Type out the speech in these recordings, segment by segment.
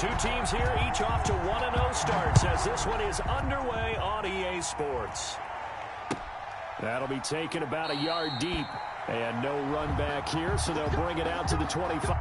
Two teams here, each off to 1-0 starts as this one is underway on EA Sports. That'll be taken about a yard deep. And no run back here, so they'll bring it out to the 25.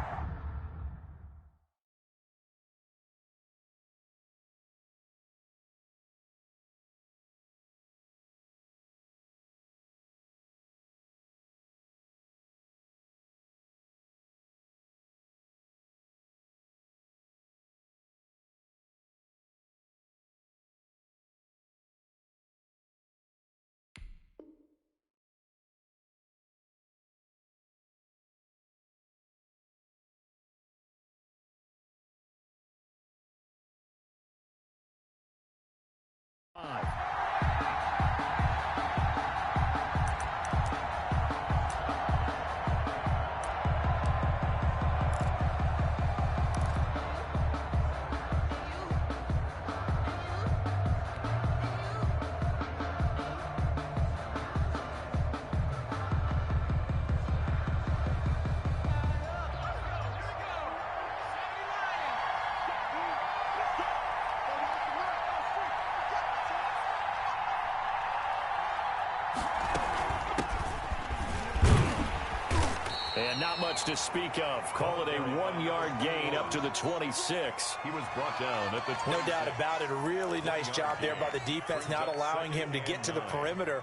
And not much to speak of. Call it a 1-yard gain up to the 26. He was brought down at the 26. No doubt about it. A really nice job there by the defense, not allowing him to get to the perimeter.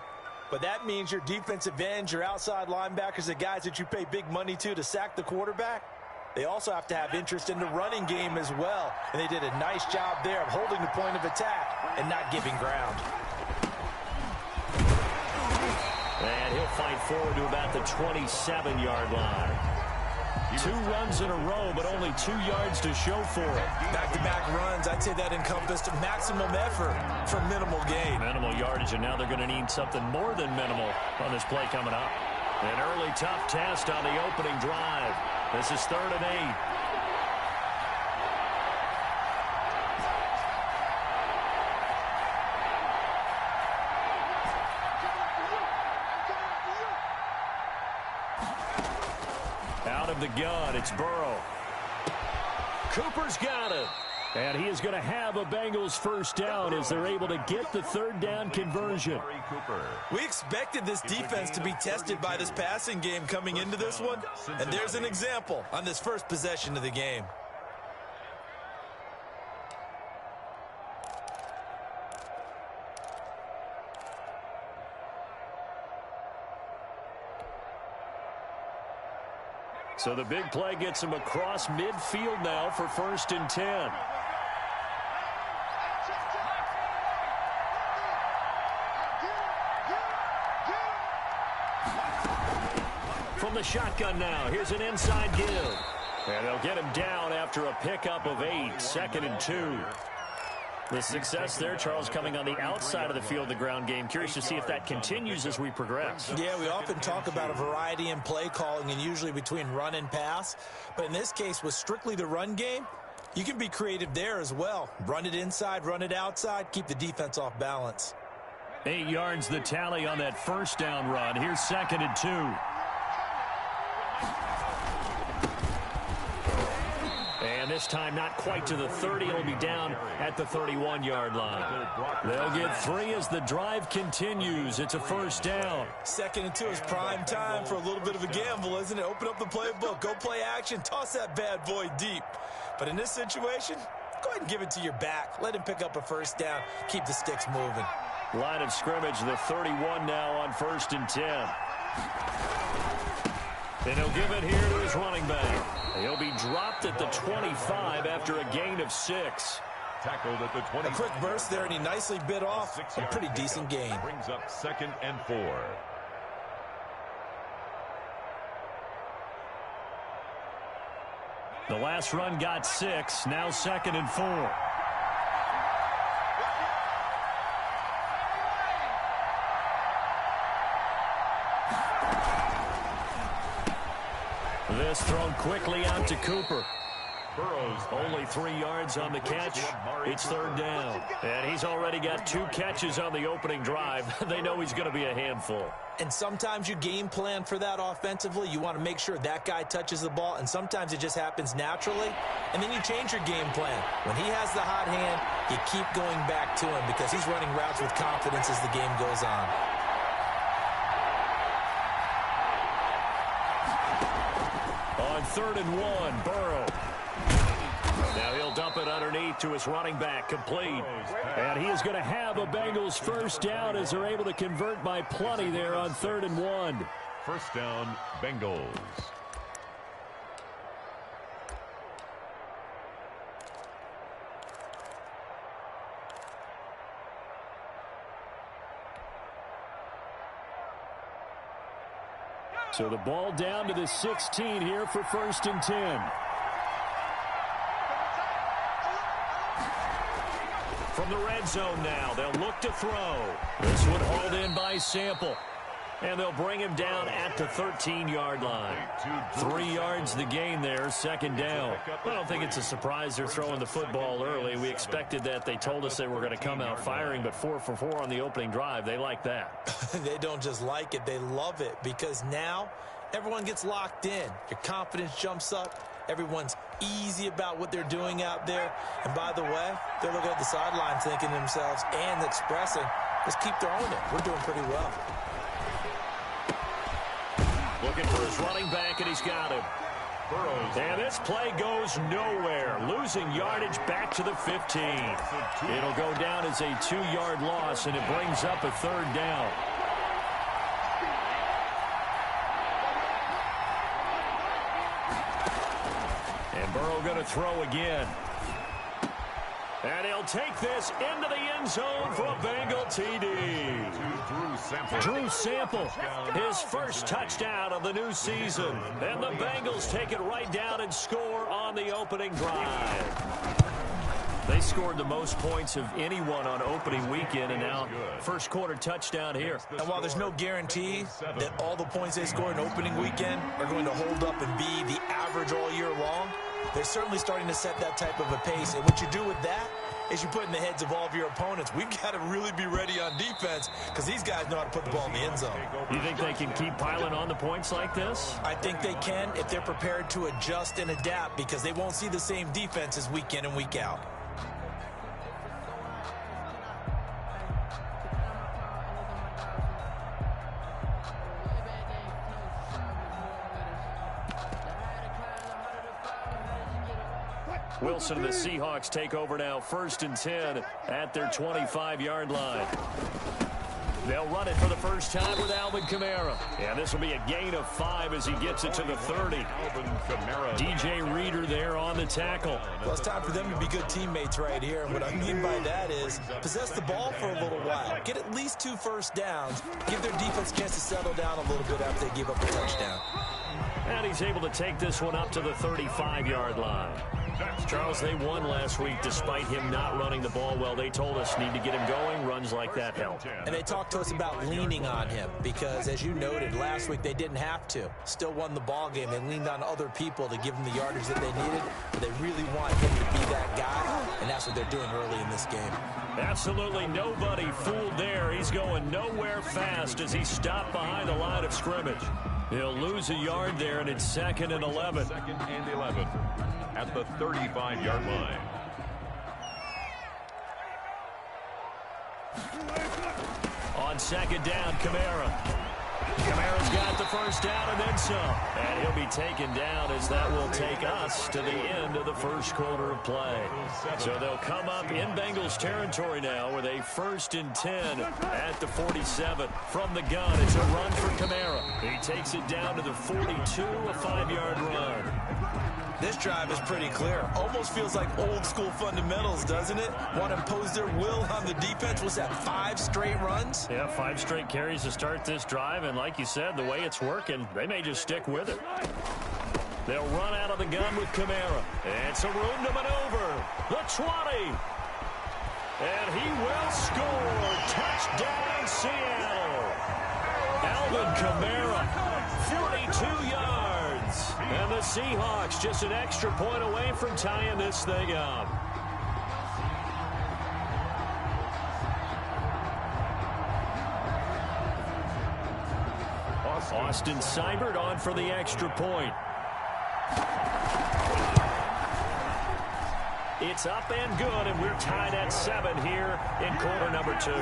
But that means your defensive ends, your outside linebackers, the guys that you pay big money to sack the quarterback, they also have to have interest in the running game as well. And they did a nice job there of holding the point of attack and not giving ground. And he'll fight forward to about the 27-yard line. 2 runs in a row, but only 2 yards to show for it. Back-to-back runs, I'd say that encompassed maximum effort for minimal gain. Minimal yardage, and now they're going to need something more than minimal on this play coming up. An early tough test on the opening drive. This is 3rd and 8. Out of the gun, it's Burrow. Cooper's got it. And he is going to have a Bengals first down as they're able to get the 3rd down conversion. We expected this defense to be tested by this passing game coming into this one. And there's an example on this first possession of the game. So the big play gets him across midfield now for 1st and 10. From the shotgun now, here's an inside give. And they'll get him down after a pickup of 8, 2nd and 2. The success there, Charles, coming on the outside of the field, the ground game. Curious to see if that continues as we progress. Yeah, we often talk about a variety in play calling and usually between run and pass. But in this case, with strictly the run game, you can be creative there as well. Run it inside, run it outside, keep the defense off balance. 8 yards the tally on that 1st down run. Here's 2nd and 2. And this time not quite to the 30. It'll be down at the 31-yard line. They'll get 3 as the drive continues. It's a 1st down. 2nd and 2 is prime time for a little bit of a gamble, isn't it? Open up the playbook. Go play action. Toss that bad boy deep. But in this situation, go ahead and give it to your back. Let him pick up a 1st down. Keep the sticks moving. Line of scrimmage, the 31 now on 1st and 10. And he'll give it here to his running back. He'll be dropped at the 25 after a gain of 6. Tackled at the 20. A quick burst there, and he nicely bit off a pretty decent gain. Brings up 2nd and 4. The last run got 6. Now 2nd and 4. This thrown quickly out to Cooper. Only 3 yards on the catch. It's third down. And he's already got 2 catches on the opening drive. They know he's going to be a handful. And sometimes you game plan for that offensively. You want to make sure that guy touches the ball, and sometimes it just happens naturally. And then you change your game plan. When he has the hot hand, you keep going back to him because he's running routes with confidence as the game goes on. On 3rd and 1, Burrow. Now he'll dump it underneath to his running back, complete. And he is going to have a Bengals first down as they're able to convert by plenty there on 3rd and 1. First down, Bengals. So the ball down to the 16 here for 1st and 10. From the red zone now, they'll look to throw. This one hauled in by Sample. And they'll bring him down at the 13-yard line. 3 yards the gain there, 2nd down. I don't think it's a surprise they're throwing the football early. We expected that. They told us they were going to come out firing, but 4 for 4 on the opening drive. They like that. They don't just like it, they love it, because now everyone gets locked in. Your confidence jumps up. Everyone's easy about what they're doing out there. And by the way, they're looking at the sideline thinking to themselves and expressing, let's keep throwing it. We're doing pretty well. Looking for his running back, and he's got him. And this play goes nowhere. Losing yardage back to the 15. It'll go down as a 2-yard loss, and it brings up a 3rd down. And Burrow going to throw again. And he'll take this into the end zone for a Bengal TD. Drew Sample, his first touchdown of the new season. And the Bengals take it right down and score on the opening drive. They scored the most points of anyone on opening weekend, and now first quarter touchdown here. And while there's no guarantee that all the points they score in opening weekend are going to hold up and be the average all year long, they're certainly starting to set that type of a pace. And what you do with that is you put in the heads of all of your opponents, we've got to really be ready on defense because these guys know how to put the ball in the end zone. You think they can keep piling on the points like this? I think they can if they're prepared to adjust and adapt, because they won't see the same defenses week in and week out. Wilson and the Seahawks take over now, 1st and 10 at their 25-yard line. They'll run it for the first time with Alvin Kamara. And this will be a gain of 5 as he gets it to the 30. DJ Reader there on the tackle. Well, it's time for them to be good teammates right here. And what I mean by that is possess the ball for a little while. Get at least 2 first downs. Give their defense a chance to settle down a little bit after they give up a touchdown. And he's able to take this one up to the 35-yard line. Charles, they won last week despite him not running the ball well. They told us need to get him going. Runs like that help. And they talked to us about leaning on him because, as you noted, last week they didn't have to. Still won the ball game. They leaned on other people to give them the yardage that they needed. But they really want him to be that guy, and that's what they're doing early in this game. Absolutely nobody fooled there. He's going nowhere fast as he stopped behind the line of scrimmage. He'll lose a yard there, and it's 2nd and 11. 2nd and 11 at the 35-yard line. On 2nd down, Kamara. Kamara's got the first down and then some. And he'll be taken down as that will take us to the end of the first quarter of play. So they'll come up in Bengals territory now with a 1st and 10 at the 47. From the gun, it's a run for Kamara. He takes it down to the 42, a 5-yard run. This drive is pretty clear. Almost feels like old school fundamentals, doesn't it? Want to impose their will on the defense. Was that 5 straight runs? Yeah, 5 straight carries to start this drive. And like you said, the way it's working, they may just stick with it. They'll run out of the gun with Kamara. It's a room to maneuver. The 20. And he will score. Touchdown, Seattle. Alvin Kamara, 42 yards. yards. And the Seahawks just an extra point away from tying this thing up. Austin Seibert on for the extra point. It's up and good, and we're tied at 7 here in quarter number 2. 7.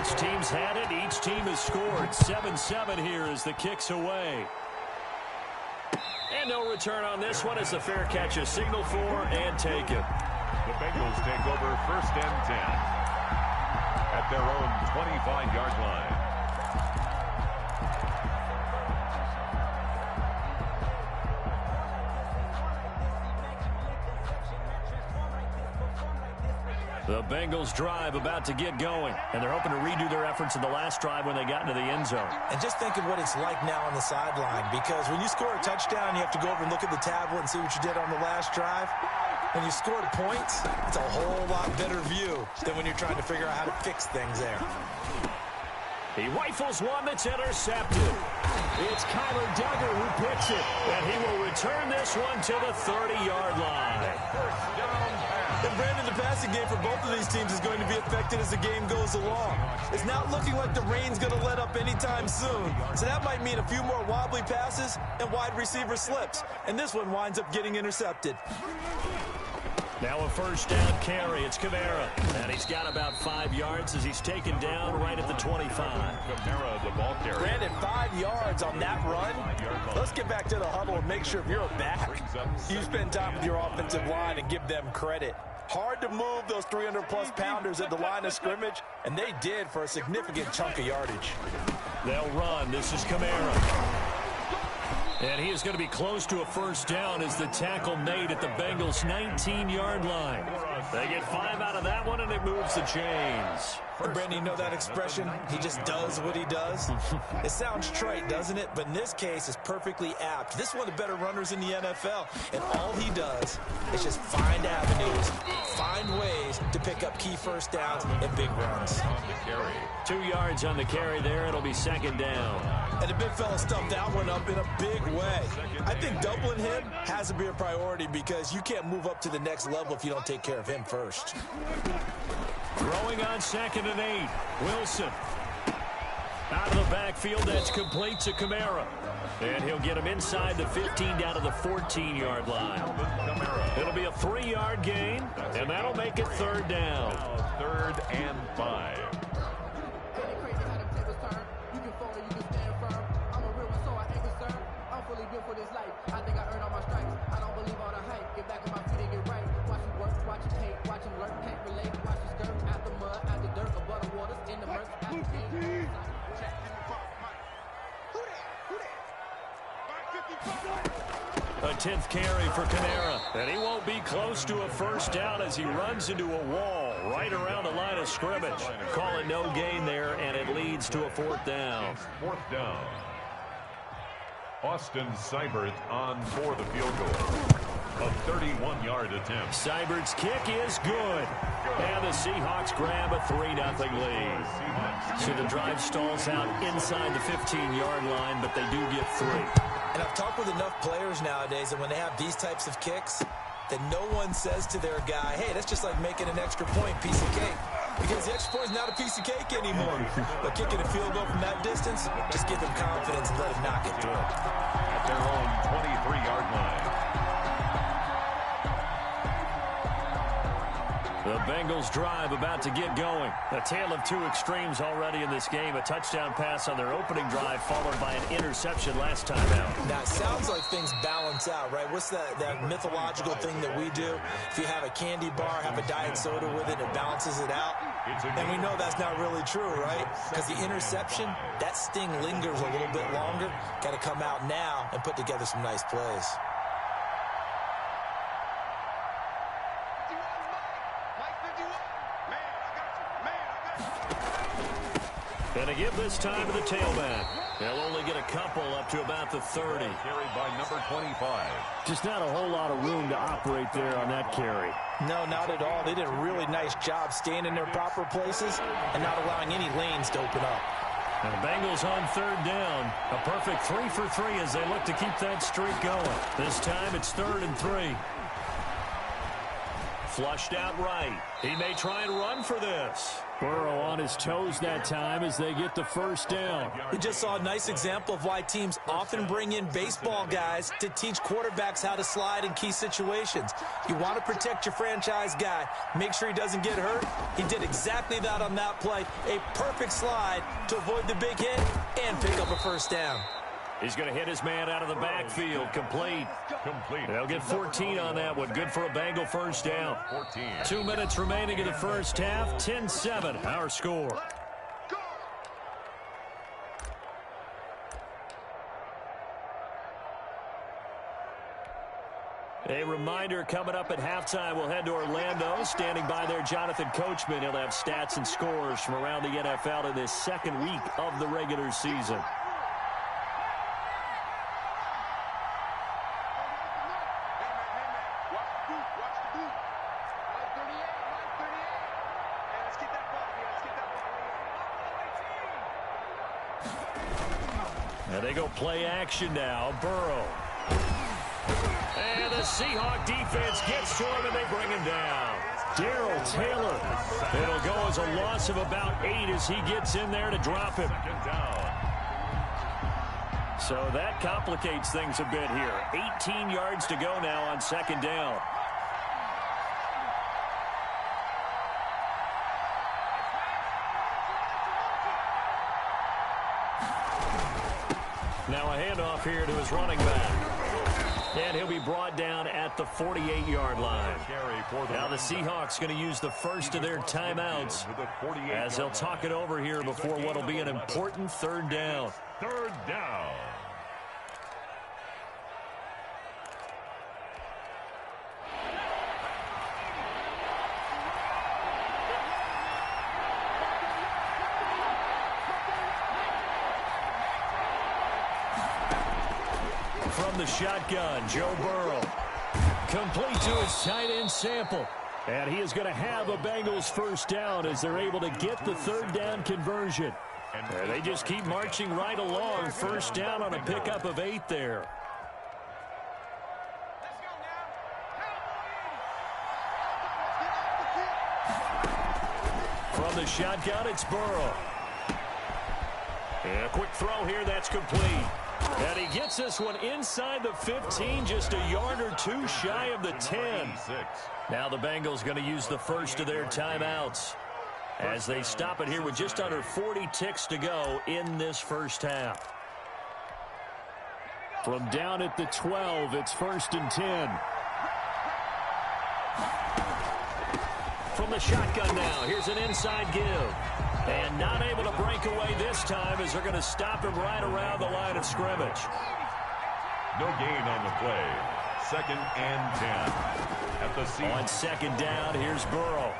Each team's had it. Each team has scored. 7-7 here as the kick's away. And no return on this one as the fair catch is signaled for and taken. The Bengals take over 1st and 10 at their own 25-yard line. The Bengals drive about to get going, and they're hoping to redo their efforts in the last drive when they got into the end zone. And just think of what it's like now on the sideline, because when you score a touchdown, you have to go over and look at the tablet and see what you did on the last drive. When you scored points, it's a whole lot better view than when you're trying to figure out how to fix things there. He rifles one that's intercepted. It's Kyler Duggar who picks it, and he will return this one to the 30-yard line. And Brandon, the passing game for both of these teams is going to be affected as the game goes along. It's not looking like the rain's going to let up anytime soon. So that might mean a few more wobbly passes and wide receiver slips. And this one winds up getting intercepted. Now a first down carry. It's Kamara. And he's got about 5 yards as he's taken down right at the 25. Kamara, the ball carrier. Brandon, 5 yards on that run. Let's get back to the huddle and make sure if you're a back, you spend time with your offensive line and give them credit. Hard to move those 300-plus pounders at the line of scrimmage, and they did for a significant chunk of yardage. They'll run. This is Kamara. And he is going to be close to a first down as the tackle made at the Bengals' 19-yard line. They get 5 out of that one, and it moves the chains. Brandon, you know that expression? He just does what he does? It sounds trite, doesn't it? But in this case, it's perfectly apt. This is one of the better runners in the NFL, and all he does is just find avenues, find ways to pick up key first downs and big runs. 2 yards on the carry there. It'll be second down. And the big fella stuffed that one up in a big way. I think doubling him has to be a priority because you can't move up to the next level if you don't take care of him first. Throwing on 2nd and 8. Wilson. Out of the backfield, that's complete to Kamara. And he'll get him inside the 15 down to the 14-yard line. It'll be a 3-yard gain, and that'll make it third down. 3rd and 5. A 10th carry for Kamara, and he won't be close to a first down as he runs into a wall right around the line of scrimmage. Call it no gain there, and it leads to a 4th down. 4th down. Austin Seibert on for the field goal. A 31-yard attempt. Seibert's kick is good. And the Seahawks grab a 3-0 lead. So the drive stalls out inside the 15-yard line, but they do get 3. And I've talked with enough players nowadays that when they have these types of kicks, that no one says to their guy, hey, that's just like making an extra point, piece of cake. Because the extra point is not a piece of cake anymore. But kicking a field goal from that distance, just give them confidence and let them knock it through. At their own 23-yard line. The Bengals drive about to get going. A tale of 2 extremes already in this game. A touchdown pass on their opening drive followed by an interception last time out. Now, it sounds like things balance out, right? What's that mythological thing that we do? If you have a candy bar, have a diet soda with it, it balances it out. And we know that's not really true, right? Because the interception, that sting lingers a little bit longer. Got to come out now and put together some nice plays. And to give this time to the tailback. They'll only get a couple up to about the 30. Carried by number 25. Just not a whole lot of room to operate there on that carry. No, not at all. They did a really nice job staying in their proper places and not allowing any lanes to open up. And the Bengals on third down. A perfect 3 for 3 as they look to keep that streak going. This time it's 3rd and 3. Flushed out right. He may try and run for this. Burrow on his toes that time as they get the first down. We just saw a nice example of why teams often bring in baseball guys to teach quarterbacks how to slide in key situations. You want to protect your franchise guy. Make sure he doesn't get hurt. He did exactly that on that play. A perfect slide to avoid the big hit and pick up a first down. He's going to hit his man out of the backfield. Complete. They'll get 14 on that one. Good for a Bengal first down. 14. 2 minutes remaining in the first half. 10-7, our score. A reminder, coming up at halftime, we'll head to Orlando. Standing by there, Jonathan Coachman. He'll have stats and scores from around the NFL in this second week of the regular season. And they go play action now. Burrow. And the Seahawk defense gets to him, and they bring him down. Darrell Taylor. It'll go as a loss of about 8 as he gets in there to drop him. So that complicates things a bit here. 18 yards to go now on second down. Now a handoff here to his running back. And he'll be brought down at the 48-yard line. Now the Seahawks going to use the first of their timeouts as they'll talk it over here before what will be an important third down. Third down. From the shotgun, Joe Burrow. Complete to his tight end Sample. And he is going to have a Bengals first down as they're able to get the third down conversion. And they just keep marching right along. First down on a pickup of 8 there. From the shotgun, it's Burrow. And a quick throw here, that's complete. And he gets this one inside the 15, just a yard or 2 shy of the 10. Now the Bengals going to use the first of their timeouts as they stop it here with just under 40 ticks to go in this first half. From down at the 12, it's 1st and 10. From the shotgun now, here's an inside give. And not able to break away this time as they're going to stop him right around the line of scrimmage. No gain on the play. 2nd and 10. At the Seahawks. On second down, here's Burrow.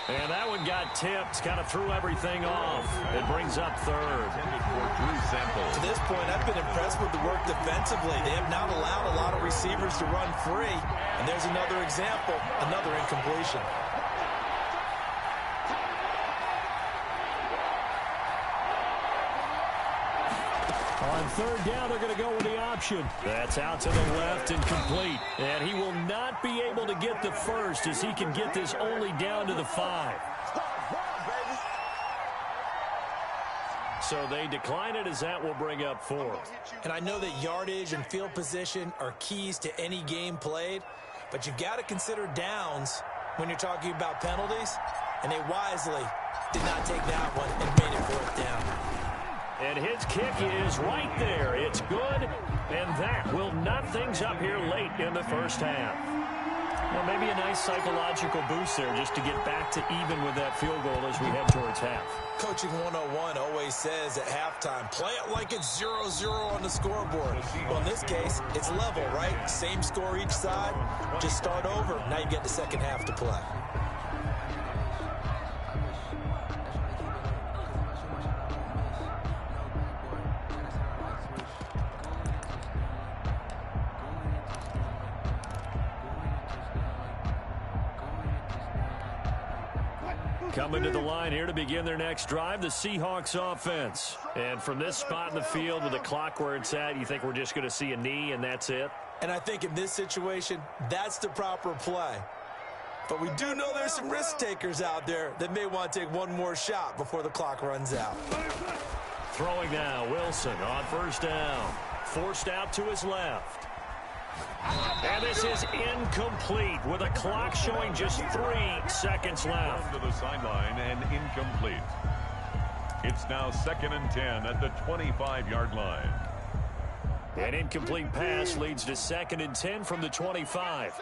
And that one got tipped, kind of threw everything off. It brings up third. To this point, I've been impressed with the work defensively. They have not allowed a lot of receivers to run free. And there's another example, another incompletion. On third down, they're going to go with the option. That's out to the left and complete. And he will not be able to get the first as he can get this only down to the 5. So they decline it as that will bring up 4. And I know that yardage and field position are keys to any game played, but you've got to consider downs when you're talking about penalties, and they wisely did not take that one and made it 4th down. And his kick is right there. It's good, and that will knot things up here late in the first half. Well, maybe a nice psychological boost there just to get back to even with that field goal as we head towards half. Coaching 101 always says at halftime, play it like it's 0-0 on the scoreboard. Well, in this case, it's level, right? Same score each side. Just start over. Now you get the second half to play. Coming to the line here to begin their next drive, the Seahawks offense. And from this spot in the field with the clock where it's at, you think we're just going to see a knee and that's it? And I think in this situation, that's the proper play. But we do know there's some risk takers out there that may want to take one more shot before the clock runs out. Throwing now, Wilson on first down. Forced out to his left. And this is incomplete with a clock showing just 3 seconds left. To the sideline and incomplete. It's now 2nd and 10 at the 25-yard line. An incomplete pass leads to 2nd and 10 from the 25.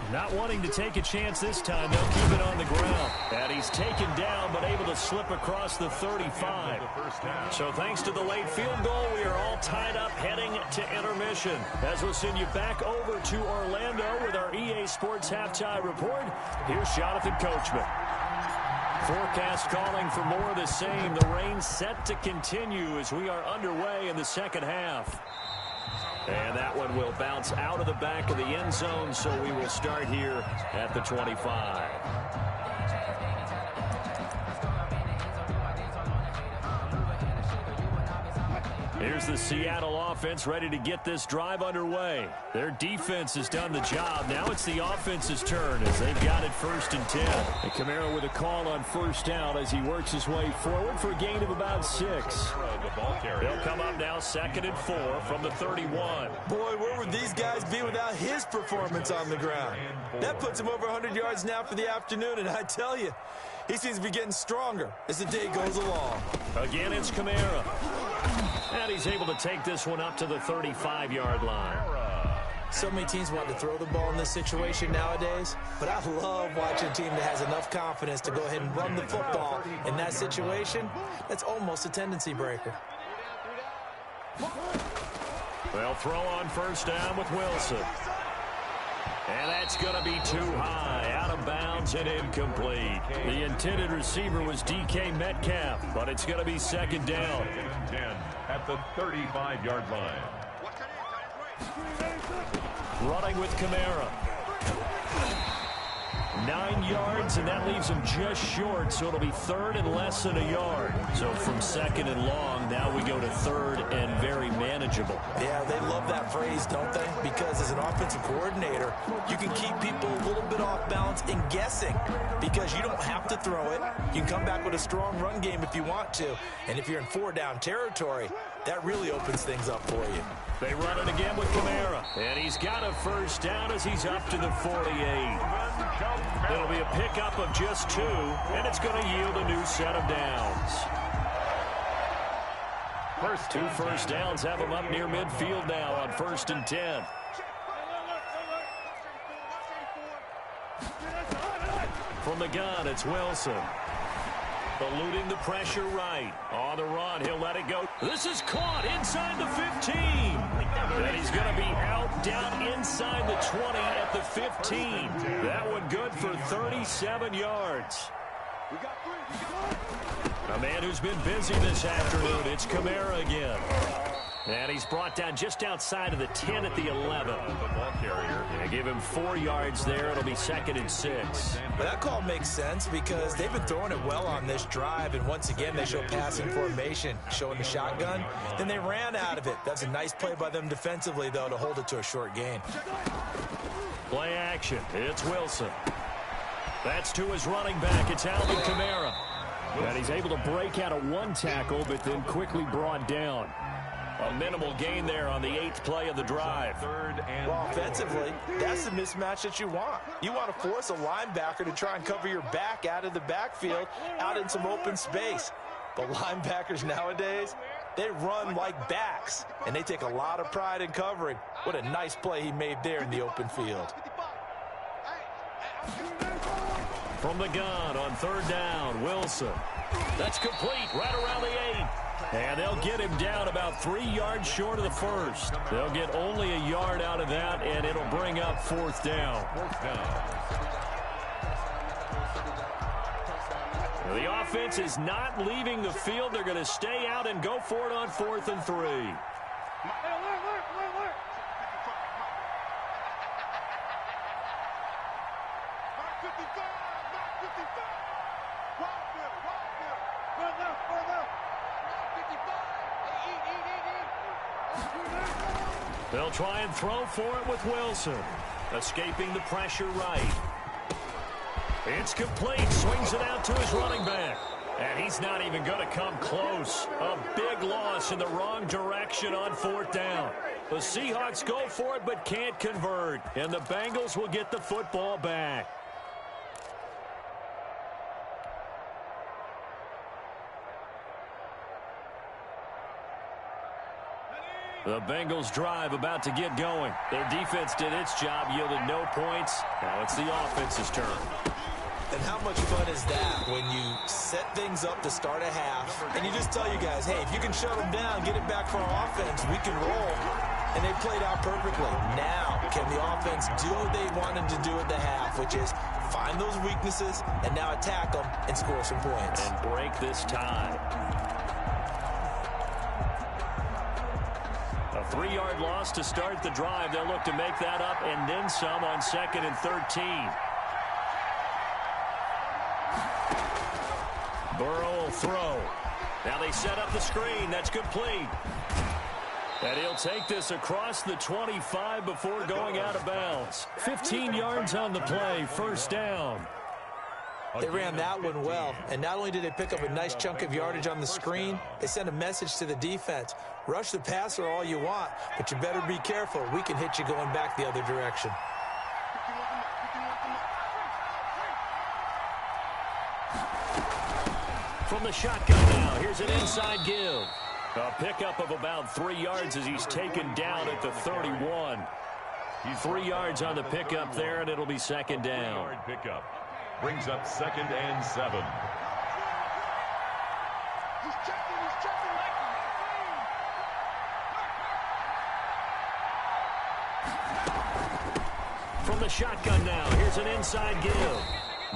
Not wanting to take a chance this time, they'll keep it on the ground. And he's taken down, but able to slip across the 35. So thanks to the late field goal, we are all tied up heading to intermission. As we'll send you back over to Orlando with our EA Sports Halftime Report, here's Jonathan Coachman. Forecast calling for more of the same. The rain set to continue as we are underway in the second half. And that one will bounce out of the back of the end zone, so we will start here at the 25. Here's the Seattle offense ready to get this drive underway. Their defense has done the job. Now it's the offense's turn as they've got it 1st and 10. And Kamara with a call on first down as he works his way forward for a gain of about 6. They'll come up now 2nd and 4 from the 31. Boy, where would these guys be without his performance on the ground? That puts him over 100 yards now for the afternoon, and I tell you, he seems to be getting stronger as the day goes along. Again, it's Kamara. And he's able to take this one up to the 35-yard line. So many teams want to throw the ball in this situation nowadays, but I love watching a team that has enough confidence to go ahead and run the football in that situation. That's almost a tendency breaker. They'll throw on first down with Wilson. And that's going to be too high, out of bounds and incomplete. The intended receiver was DK Metcalf, but it's going to be 2nd down. 10 at the 35-yard line. Running with Kamara. 9 yards, and that leaves him just short, so it'll be 3rd and less than a yard. So from 2nd and long, now we go to 3rd and very manageable. Yeah, they love that phrase, don't they? Because as an offensive coordinator, you can keep people a little bit off balance and guessing because you don't have to throw it. You can come back with a strong run game if you want to. And if you're in 4-down territory, that really opens things up for you. They run it again with Kamara. And he's got a first down as he's up to the 48. It'll be a pickup of just 2, and it's going to yield a new set of downs. 2 first downs have him up near midfield now on 1st and 10. From the gun, it's Wilson. Eluding the pressure right. On the run, he'll let it go. This is caught inside the 15. And he's going to be out down inside the 20 at the 15. That one good for 37 yards. A man who's been busy this afternoon, it's Kamara again. And he's brought down just outside of the 10 at the 11. The ball carrier. Yeah, give him 4 yards there. It'll be 2nd and 6. But that call makes sense because they've been throwing it well on this drive. And once again, they show passing formation, showing the shotgun. Then they ran out of it. That's a nice play by them defensively, though, to hold it to a short gain. Play action. It's Wilson. That's to his running back. It's Alvin Kamara. And he's able to break out of 1 tackle, but then quickly brought down. A minimal gain there on the 8th play of the drive. Well, offensively, that's the mismatch that you want. You want to force a linebacker to try and cover your back out of the backfield, out in some open space. But linebackers nowadays, they run like backs, and they take a lot of pride in covering. What a nice play he made there in the open field. From the gun on 3rd down, Wilson. That's complete right around the 8. And they'll get him down about 3 yards short of the 1st. They'll get only a yard out of that, and it'll bring up 4th down. The offense is not leaving the field. They're going to stay out and go for it on 4th and 3. They'll try and throw for it with Wilson. Escaping the pressure right. It's complete. Swings it out to his running back. And he's not even going to come close. A big loss in the wrong direction on 4th down. The Seahawks go for it but can't convert. And the Bengals will get the football back. The Bengals drive about to get going. Their defense did its job, yielded no points. Now it's the offense's turn. And how much fun is that when you set things up to start a half and you just tell you guys, hey, if you can shut them down, get it back for our offense, we can roll. And they played out perfectly. Now, can the offense do what they wanted to do at the half, which is find those weaknesses and now attack them and score some points. And break this tie. A 3-yard loss to start the drive. They'll look to make that up and then some on 2nd and 13. Burrow will throw. Now they set up the screen. That's complete. And he'll take this across the 25 before going out of bounds. 15 yards on the play. 1st down. They ran that one well, and not only did they pick up a nice chunk of yardage on the screen, they sent a message to the defense. Rush the passer all you want, but you better be careful. We can hit you going back the other direction. From the shotgun now, here's an inside give. A pickup of about 3 yards as he's taken down at the 31. 3 yards on the pickup there, and it'll be 2nd down. Pickup brings up 2nd and 7. From the shotgun now, here's an inside give.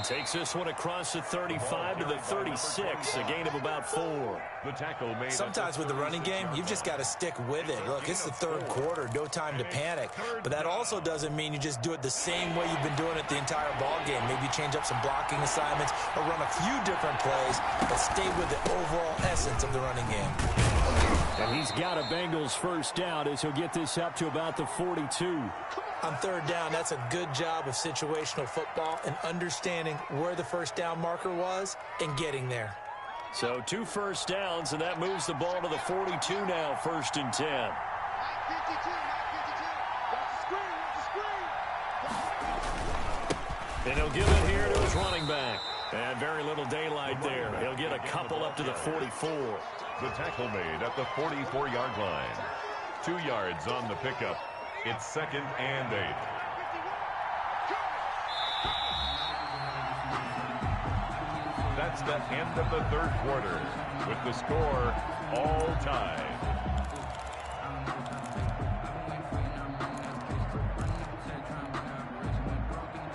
Takes this one across the 35 to the 36, a gain of about 4. The tackle made. Sometimes with the running game, you've just got to stick with it. Look, it's the 3rd quarter, no time to panic. But that also doesn't mean you just do it the same way you've been doing it the entire ball game. Maybe change up some blocking assignments or run a few different plays, but stay with the overall essence of the running game. And he's got a Bengals 1st down as he'll get this up to about the 42. On 3rd down, that's a good job of situational football and understanding where the 1st down marker was and getting there. So 2 first downs, and that moves the ball to the 42 now, 1st and 10. And he'll give it here to his running back. And very little daylight there. He'll get a couple up to the 44. The tackle made at the 44-yard line. 2 yards on the pickup. It's 2nd and 8. That's the end of the 3rd quarter with the score all tied.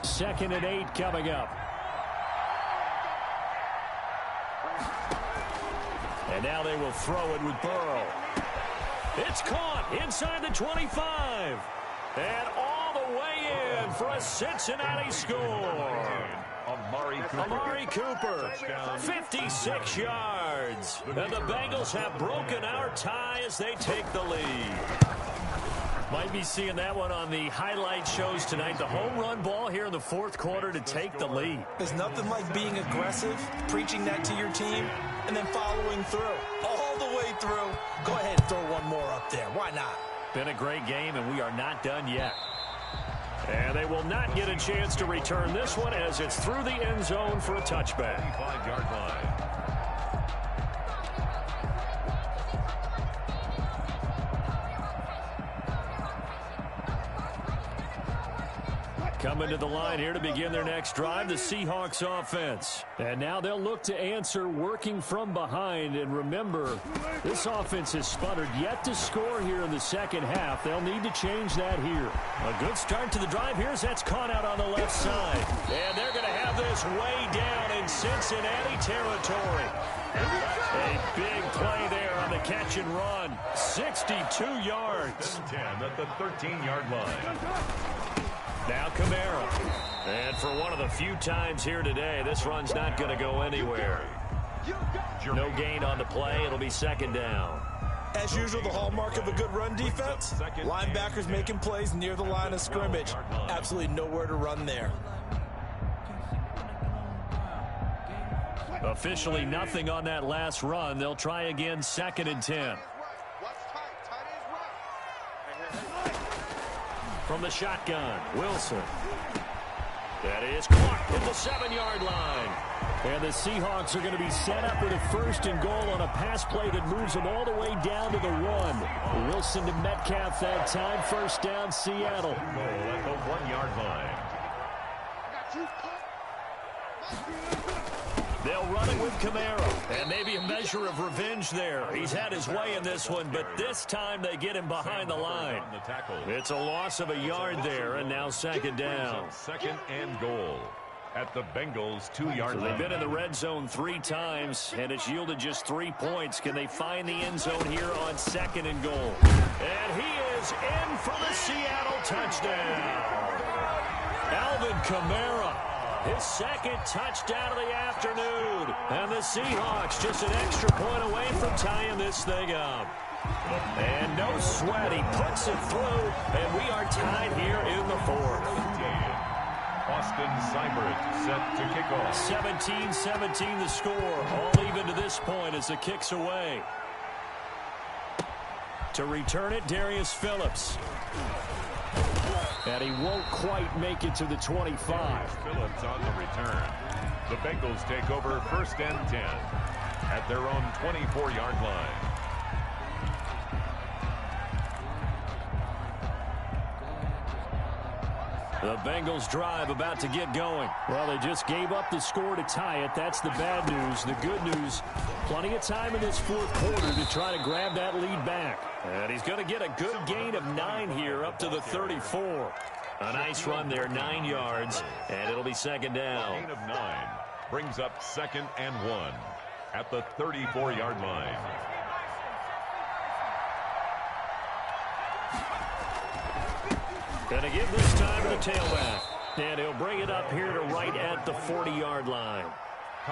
Second and 8 coming up. And now they will throw it with Burrow. It's caught inside the 25. And all the way in for a Cincinnati score. Amari Cooper, 56 yards. And the Bengals have broken our tie as they take the lead. Might be seeing that one on the highlight shows tonight. The home run ball here in the 4th quarter to take the lead. There's nothing like being aggressive, preaching that to your team, and then following through. All the way through. Go ahead and throw one more up there. Why not? Been a great game, and we are not done yet. And they will not get a chance to return this one as it's through the end zone for a touchback. 25-yard line. Coming to the line here to begin their next drive, the Seahawks offense. And now they'll look to answer working from behind. And remember, this offense has sputtered yet to score here in the 2nd half. They'll need to change that here. A good start to the drive here as that's caught out on the left side. And they're going to have this way down in Cincinnati territory. A big play there on the catch and run. 62 yards. 10 at the 13-yard line. Now Kamara. And for one of the few times here today, this run's not going to go anywhere. No gain on the play. It'll be second down. As usual, the hallmark of a good run defense, linebackers making plays near the line of scrimmage. Absolutely nowhere to run there. Officially nothing on that last run. They'll try again, second and 10. From the shotgun, Wilson. That is clocked at the 7-yard line. And the Seahawks are going to be set up with a first and goal on a pass play that moves them all the way down to the 1. Wilson to Metcalf that time. First down, Seattle. Goal at the 1-yard line. They'll run it with Kamara. And maybe a measure of revenge there. He's had his way in this one, but this time they get him behind the line. It's a loss of a yard there, and now second down. Second and goal at the Bengals' 2-yard line. They've been in the red zone 3 times, and it's yielded just 3 points. Can they find the end zone here on second and goal? And he is in for the Seattle touchdown. Alvin Kamara. His second touchdown of the afternoon. And the Seahawks just an extra point away from tying this thing up. And no sweat. He puts it through. And we are tied here in the 4th. Austin Seibert set to kick off. 17-17 the score. All even to this point as the kick's away. To return it, Darius Phillips. And he won't quite make it to the 25. Phillips on the return. The Bengals take over first and 10 at their own 24-yard line. The Bengals drive about to get going. Well, they just gave up the score to tie it. That's the bad news. The good news, plenty of time in this 4th quarter to try to grab that lead back. And he's going to get a good gain of 9 here up to the 34. A nice run there, 9 yards, and it'll be second down. Gain of 9 brings up second and 1 at the 34-yard line. Gonna give this time to the tailback. And he'll bring it up here to right at the 40-yard line.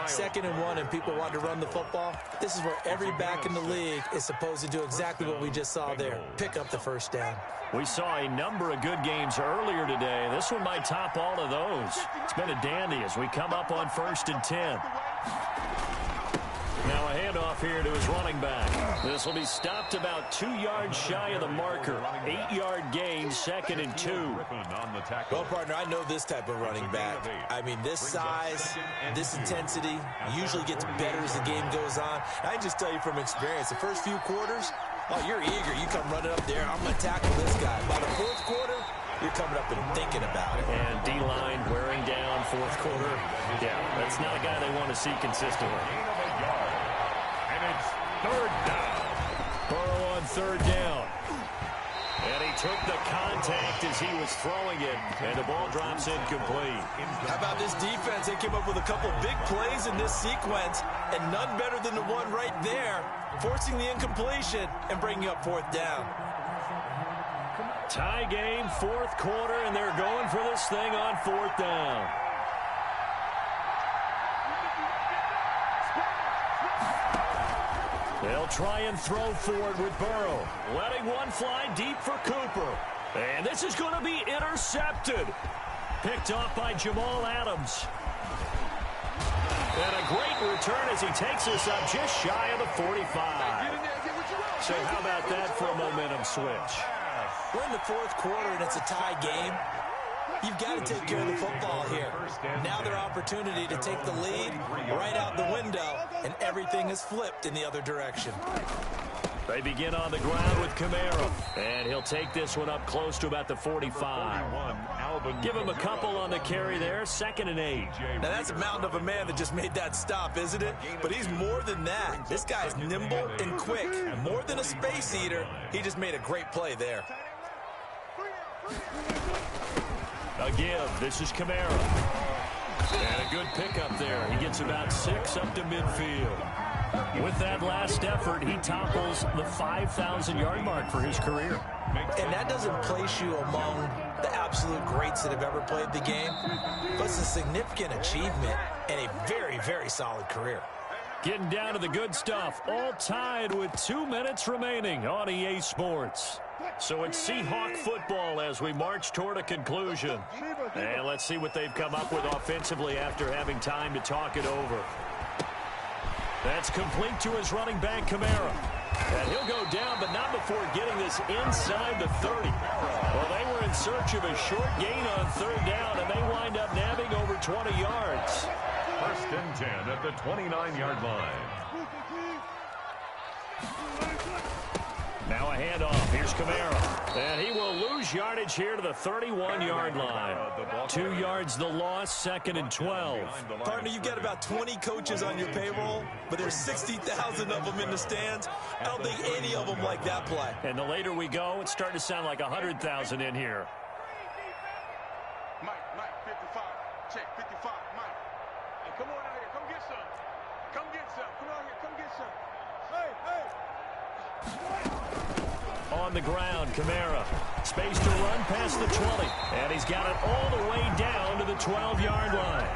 Second and 1, and people want to run the football. This is where every back in the league is supposed to do exactly what we just saw there. Pick up the first down. We saw a number of good games earlier today. This one might top all of those. It's been a dandy as we come up on first and 10. Now a handoff here to his running back. This will be stopped about 2 yards shy of the marker. 8-yard gain, second and 2. Well, partner, I know this type of running back. I mean, this size, this intensity usually gets better as the game goes on. I can just tell you from experience, the first few quarters, oh, you're eager. You come running up there. I'm going to tackle this guy. By the 4th quarter, you're coming up and thinking about it. And D-line wearing down 4th quarter. Yeah, that's not a guy they want to see consistently. It's third down. Burrow on third down. And he took the contact as he was throwing it. And the ball drops incomplete. How about this defense? They came up with a couple big plays in this sequence. And none better than the one right there. Forcing the incompletion and bringing up 4th down. Tie game, 4th quarter. And they're going for this thing on 4th down. They'll try and throw forward with Burrow. Letting one fly deep for Cooper. And this is going to be intercepted. Picked off by Jamal Adams. And a great return as he takes us up just shy of the 45. So how about that for a momentum switch? We're in the 4th quarter and it's a tie game. You've got to take care of the football here. Now their opportunity to take the lead right out the window, and everything is flipped in the other direction. They begin on the ground with Kamara, and he'll take this one up close to about the 45. Give him a couple on the carry there, second and 8. Now that's a mountain of a man that just made that stop, isn't it? But he's more than that. This guy's nimble and quick. More than a space eater, he just made a great play there. A give. This is Kamara. And a good pickup there. He gets about 6 up to midfield. With that last effort, he topples the 5,000-yard mark for his career. And that doesn't place you among the absolute greats that have ever played the game, but it's a significant achievement and a very, very solid career. Getting down to the good stuff, all tied with 2 minutes remaining on EA Sports. So it's Seahawk football as we march toward a conclusion. And let's see what they've come up with offensively after having time to talk it over. That's complete to his running back, Kamara. And he'll go down, but not before getting this inside the 30. Well, they were in search of a short gain on third down, and they wind up nabbing over 20 yards. First and 10 at the 29-yard line. Now a handoff. Here's Kamara. And he will lose yardage here to the 31-yard line. 2 yards the loss, second and 12. Partner, you've got about 20 coaches on your payroll, but there's 60,000 of them in the stands. I don't think any of them like that play. And the later we go, it's starting to sound like 100,000 in here. Mike, 55. Check, 55, Mike. Hey, come on out here. Come get some. Come get some. Come out here. Come get some. Hey. On the ground, Kamara. Space to run past the 20. And he's got it all the way down to the 12-yard line.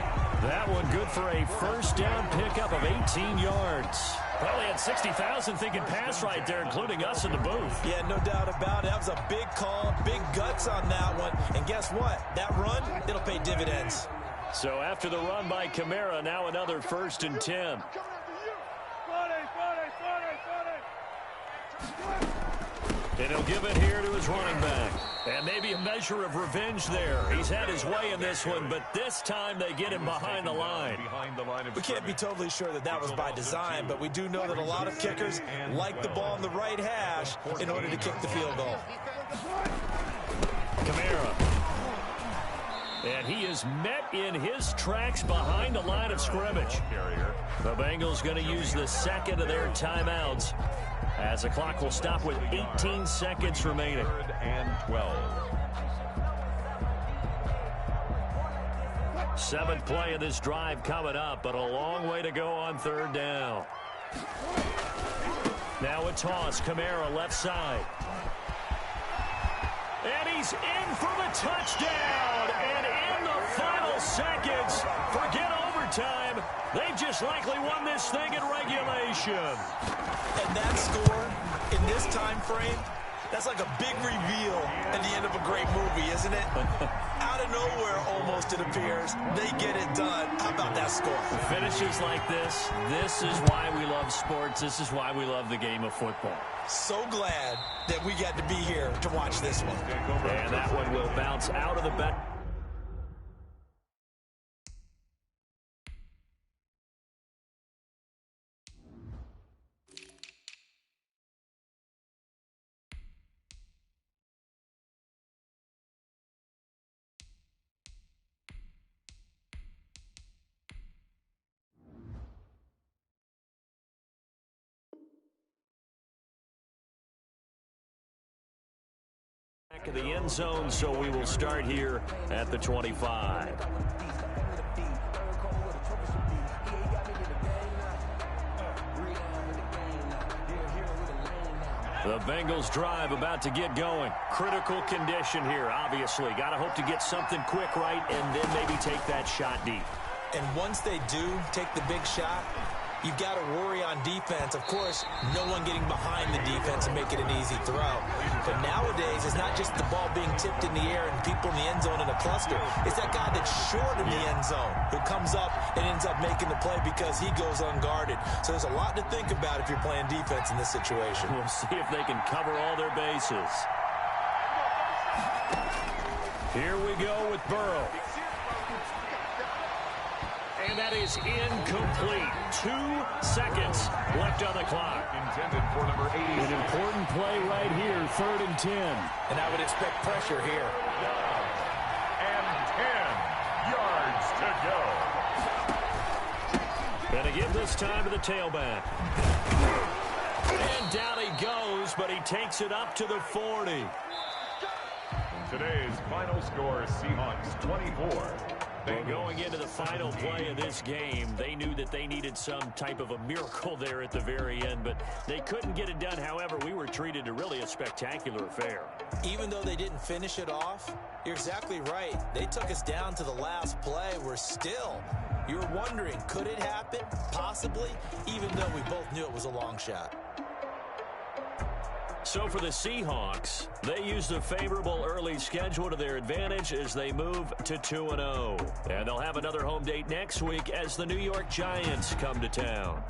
That one good for a first down pickup of 18 yards. Probably had 60,000 thinking pass right there, including us in the booth. Yeah, no doubt about it. That was a big call, big guts on that one. And guess what? That run, it'll pay dividends. So after the run by Kamara, now another first and 10. And he'll give it here to his running back. And maybe a measure of revenge there. He's had his way in this one, but this time they get him behind the line. We can't be totally sure that that was by design, but we do know that a lot of kickers like the ball on the right hash in order to kick the field goal. Kamara. And he is met in his tracks behind the line of scrimmage. The Bengals going to use the second of their timeouts, as the clock will stop with 18 seconds remaining. Third and 12. Seventh play of this drive coming up, but a long way to go on third down. Now a toss. Kamara left side. And he's in for the touchdown. And in the final seconds, forget overtime. They've just likely won this thing in regulation. And that score in this time frame, that's like a big reveal at the end of a great movie, isn't it? Out of nowhere, almost, it appears, they get it done. How about that score? Finishes like this is why we love sports. This is why we love the game of football. So glad that we got to be here to watch this one. And that one will bounce out of the back. Of the end zone, so we will start here at the 25. The Bengals drive about to get going. Critical condition here, obviously. Got to hope to get something quick right and then maybe take that shot deep. And once they do take the big shot, you've got to worry on defense. Of course, no one getting behind the defense and make it an easy throw. But nowadays, it's not just the ball being tipped in the air and people in the end zone in a cluster. It's that guy that's short in the end zone who comes up and ends up making the play because he goes unguarded. So there's a lot to think about if you're playing defense in this situation. We'll see if they can cover all their bases. Here we go with Burrow. And that is incomplete. 2 seconds left on the clock. Intended for number 80. An important play right here, 3rd and 10. And I would expect pressure here. And 10 yards to go. And again this time to the tailback. And down he goes, but he takes it up to the 40. Today's final score, Seahawks 24, Well, going into the final play of this game, they knew that they needed some type of a miracle there at the very end, but they couldn't get it done. However, we were treated to really a spectacular affair. Even though they didn't finish it off, you're exactly right. They took us down to the last play. We're still, you're wondering, could it happen? Possibly, even though we both knew it was a long shot. So for the Seahawks, they used a favorable early schedule to their advantage as they move to 2-0. And they'll have another home date next week as the New York Giants come to town.